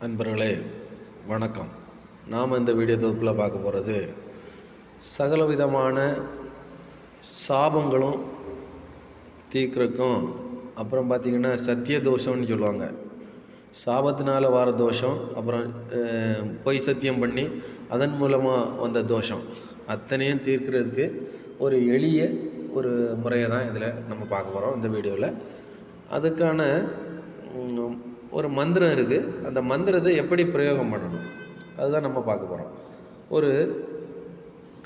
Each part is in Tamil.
நண்பர்களே வணக்கம். நாம் இந்த வீடியோ தொகுப்பில் பார்க்க போகிறது சகல விதமான சாபங்களும் தீர்க்கறக்கும். அப்புறம் பார்த்திங்கன்னா சத்திய தோஷம்னு சொல்லுவாங்க. சாபத்தினால் வர தோஷம், அப்புறம் பொய் சத்தியம் பண்ணி அதன் மூலமாக வந்த தோஷம் அத்தனையும் தீர்க்கிறதுக்கு ஒரு எளிய ஒரு முறையை தான் இதில் நம்ம பார்க்க போகிறோம் இந்த வீடியோவில். அதுக்கான ஒரு மந்திரம் இருக்குது. அந்த மந்திரத்தை எப்படி பிரயோகம் பண்ணணும் அதுதான் நம்ம பார்க்க போகிறோம். ஒரு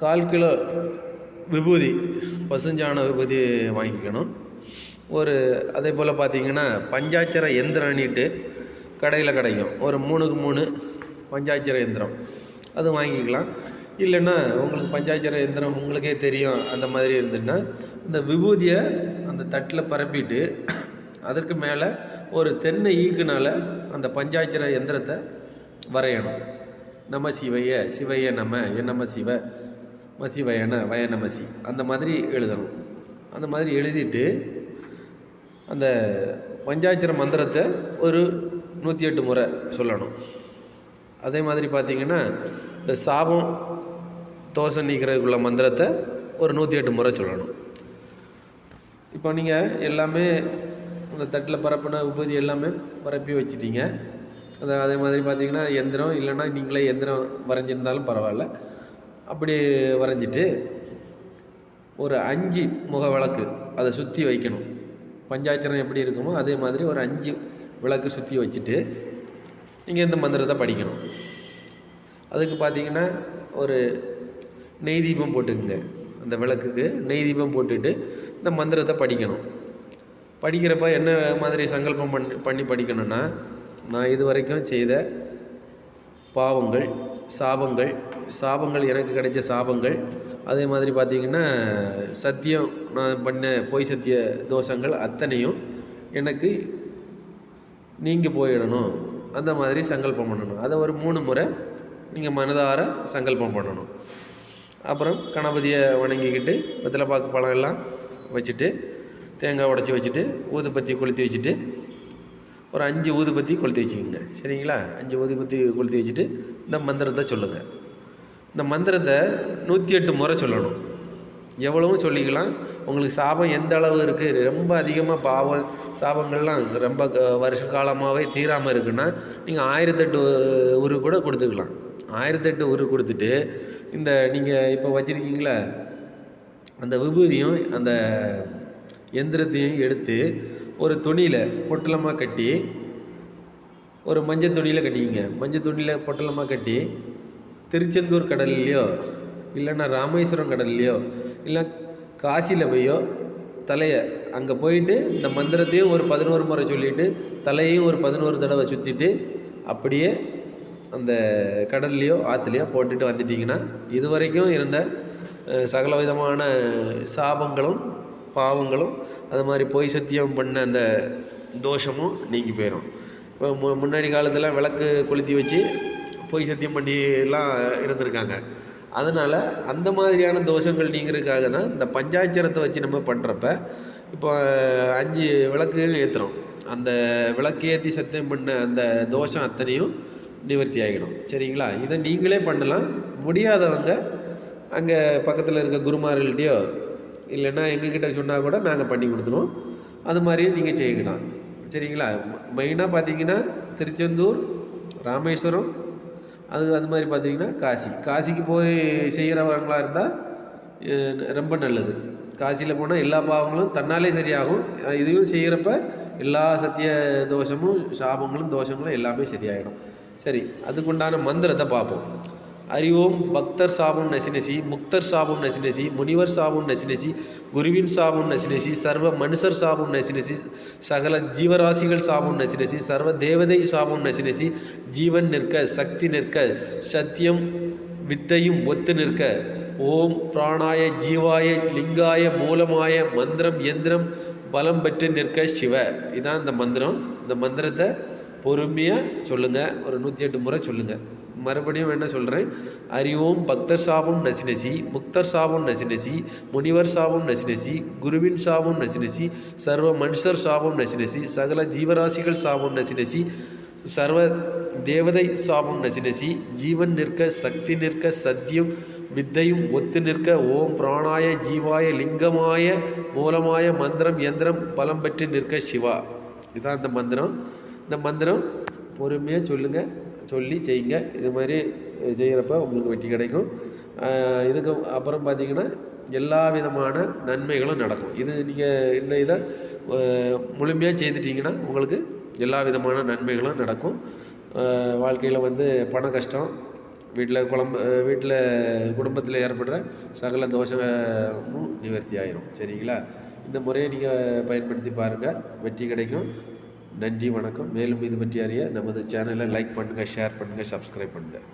1/4 கிலோ விபூதி, பசுஞ்சாண விபூதி வாங்கிக்கணும். அதே போல் பார்த்திங்கன்னா பஞ்சாட்சர எந்திரம் அணிட்டு கடையில் கிடைக்கும். ஒரு 3க்கு 3 பஞ்சாட்சர எந்திரம் அது வாங்கிக்கலாம். இல்லைன்னா உங்களுக்கு பஞ்சாட்சர எந்திரம் உங்களுக்கே தெரியும் அந்த மாதிரி இருந்துன்னா இந்த விபூதியை அந்த தட்டில் பரப்பிட்டு அதற்கு மேலே ஒரு தென்னை ஈக்குனால் அந்த பஞ்சாட்சர எந்திரத்தை வரையணும். நம சிவைய சிவைய நம சிவ மசிவயன வய நமசி அந்த மாதிரி எழுதணும். அந்த மாதிரி எழுதிட்டு அந்த பஞ்சாட்சர மந்திரத்தை ஒரு 108 முறை சொல்லணும். அதே மாதிரி பார்த்திங்கன்னா இந்த சாபம் தோஷம் நீக்கிறதுக்குள்ள மந்திரத்தை ஒரு 108 முறை சொல்லணும். இப்போ நீங்கள் எல்லாமே அந்த தட்டில் பரப்பின உபதி எல்லாமே பரப்பி வச்சிட்டிங்க. அதே மாதிரி பார்த்திங்கன்னா எந்திரம் இல்லைன்னா நீங்களே எந்திரம் வரைஞ்சிருந்தாலும் பரவாயில்ல. அப்படி வரைஞ்சிட்டு ஒரு 5 முக விளக்கு அதை சுற்றி வைக்கணும். பஞ்சாட்சரம் எப்படி இருக்குமோ அதே மாதிரி ஒரு 5 விளக்கு சுற்றி வச்சுட்டு நீங்கள் இந்த மந்திரத்தை படிக்கணும். அதுக்கு பார்த்திங்கன்னா ஒரு நெய் தீபம் போட்டுக்குங்க. அந்த விளக்குக்கு நெய் தீபம் போட்டுட்டு இந்த மந்திரத்தை படிக்கணும். படிக்கிறப்ப என்ன மாதிரி சங்கல்பம் பண்ணி படிக்கணும்னா, நான் இது வரைக்கும் செய்த பாவங்கள், சாபங்கள் எனக்கு கிடைச்ச சாபங்கள், அதே மாதிரி பார்த்திங்கன்னா சத்தியம் நான் பண்ண பொய் சத்திய தோஷங்கள் அத்தனையும் எனக்கு நீங்கள் போயிடணும். அந்த மாதிரி சங்கல்பம் பண்ணணும். அதை ஒரு 3 முறை நீங்கள் மனதார சங்கல்பம் பண்ணணும். அப்புறம் கணபதியை வணங்கிக்கிட்டு வெத்தலைப்பாக்கு பழம் எல்லாம் வச்சுட்டு தேங்காய் உடச்சி வச்சுட்டு ஊதுபத்தி கொளுத்தி வச்சுட்டு ஒரு 5 ஊதுபத்தி கொளுத்தி வச்சுக்கோங்க. சரிங்களா? 5 ஊதுபத்தி கொளுத்தி வச்சுட்டு இந்த மந்திரத்தை சொல்லுங்கள். இந்த மந்திரத்தை 108 முறை சொல்லணும். எவ்வளவும் சொல்லிக்கலாம். உங்களுக்கு சாபம் எந்த அளவு இருக்குது, ரொம்ப அதிகமாக சாபங்கள்லாம் ரொம்ப வருஷ காலமாகவே தீராமல் இருக்குன்னா நீங்கள் 1008 உரு கூட கொடுத்துக்கலாம். 1008 உரு கொடுத்துட்டு இந்த நீங்கள் இப்போ வச்சுருக்கீங்களா அந்த விபூதியும் அந்த எந்திரத்தையும் எடுத்து ஒரு துணியில் பொட்டலமாக கட்டி, ஒரு மஞ்சள் துணியில் கட்டிக்கிங்க. மஞ்சள் துணியில் பொட்டலமாக கட்டி திருச்செந்தூர் கடல்லையோ இல்லைன்னா ராமேஸ்வரம் கடல்லையோ இல்லை காசியில் போயோ தலையை அங்கே போயிட்டு இந்த மந்திரத்தையும் ஒரு 11 முறை சொல்லிவிட்டு தலையையும் ஒரு 11 தடவை சுற்றிட்டு அப்படியே அந்த கடல்லையோ ஆற்றுலையோ போட்டுட்டு வந்துட்டிங்கன்னா இது வரைக்கும் இருந்த சகல விதமான சாபங்களும் பாவங்களும் அது மாதிரி பொய் சத்தியம் பண்ண அந்த தோஷமும் நீங்கி போயிடும். இப்போ முன்னாடி காலத்தில் விளக்கு கொளுத்தி வச்சு பொய் சத்தியம் பண்ணிலாம் இருந்திருக்காங்க. அதனால் அந்த மாதிரியான தோஷங்கள் நீங்கிறதுக்காக தான் இந்த பஞ்சாட்சரத்தை வச்சு நம்ம பண்ணுறப்ப இப்போ 5 விளக்கு ஏற்றுறோம். அந்த விளக்கு ஏற்றி சத்தியம் பண்ண அந்த தோஷம் அத்தனையும் நிவர்த்தி ஆகிடும். சரிங்களா? இதை நீங்களே பண்ணலாம். முடியாதவங்க அங்கே பக்கத்தில் இருக்க குருமார்கள்ட்டையோ இல்லைன்னா எங்ககிட்ட சொன்னால் கூட நாங்கள் பண்ணி கொடுத்துருவோம். அது மாதிரியும் நீங்கள் செய்யலாம். சரிங்களா? மெயினாக பார்த்தீங்கன்னா திருச்செந்தூர், ராமேஸ்வரம், அது மாதிரி பார்த்தீங்கன்னா காசிக்கு போய் செய்கிறவங்களா இருந்தால் ரொம்ப நல்லது. காசியில் போனால் எல்லா பாவங்களும் தன்னாலே சரியாகும். இதையும் செய்கிறப்ப எல்லா சத்திய தோஷமும் சாபங்களும் தோஷங்களும் எல்லாமே சரியாயிடும். சரி, அதுக்குண்டான மந்திரத்தை பார்ப்போம். அறிவோம் பக்தர் சாபம் நசினசி, முக்தர் சாபம் நசினசி, முனிவர் சாபம் நசினசி, குருவின் சாபம் நசினசி, சர்வ மனுஷர் சாபம் நசினசி, சகல ஜீவராசிகள் சாபம் நசினசி, சர்வ தேவதை சாபம் நசினசி, ஜீவன் நிற்க சக்தி நிற்க சத்தியம் வித்தையும் ஒத்து நிற்க ஓம் பிராணாய ஜீவாய லிங்காய மூலமாய மந்திரம் எந்திரம் பலம் பெற்று நிற்க சிவ. இதான் இந்த மந்திரம். இந்த மந்திரத்தை பொறுமையாக சொல்லுங்கள். ஒரு 108 முறை சொல்லுங்கள். மறுபடியும் என்ன சொல்கிறேன், அறிவோம் பக்தர் சாபம் நசினசி, முக்தர் சாபம் நசினசி, முனிவர் சாபம் நசினசி, குருவின் சாபம் நசினசி, சர்வ மனுஷர் சாபம் நசினசி, சகல ஜீவராசிகள் சாபம் நசினசி, சர்வ தேவதை சாபம் நசி ஜீவன் நிற்க சக்தி நிற்க சத்தியம் வித்தையும் ஒத்து நிற்க ஓம் பிராணாய ஜீவாய லிங்கமாய மூலமாய மந்திரம் யந்திரம் பலம் பெற்று நிற்க சிவா. இதுதான் இந்த மந்திரம். இந்த மந்திரம் பொறுமையாக சொல்லுங்கள், சொல்லி செய்யுங்க. இது மாதிரி செய்கிறப்ப உங்களுக்கு வெற்றி கிடைக்கும். இதுக்கு அப்புறம் பார்த்திங்கன்னா எல்லா விதமான நன்மைகளும் நடக்கும். இது நீங்கள் இந்த இதை முழுமையாக செய்துட்டிங்கன்னா உங்களுக்கு எல்லா விதமான நன்மைகளும் நடக்கும். வாழ்க்கையில் வந்து பண கஷ்டம், வீட்டில் குடும்பத்தில் ஏற்படுற சகல தோஷமும் நிவர்த்தி ஆயிரும். சரிங்களா? இந்த முறையை நீங்கள் பயன்படுத்தி பாருங்கள், வெற்றி கிடைக்கும். நன்றி, வணக்கம். மேலும் இது பற்றி அறிய நமது சேனலை லைக் பண்ணுங்கள், ஷேர் பண்ணுங்கள், சப்ஸ்கிரைப் பண்ணுங்கள்.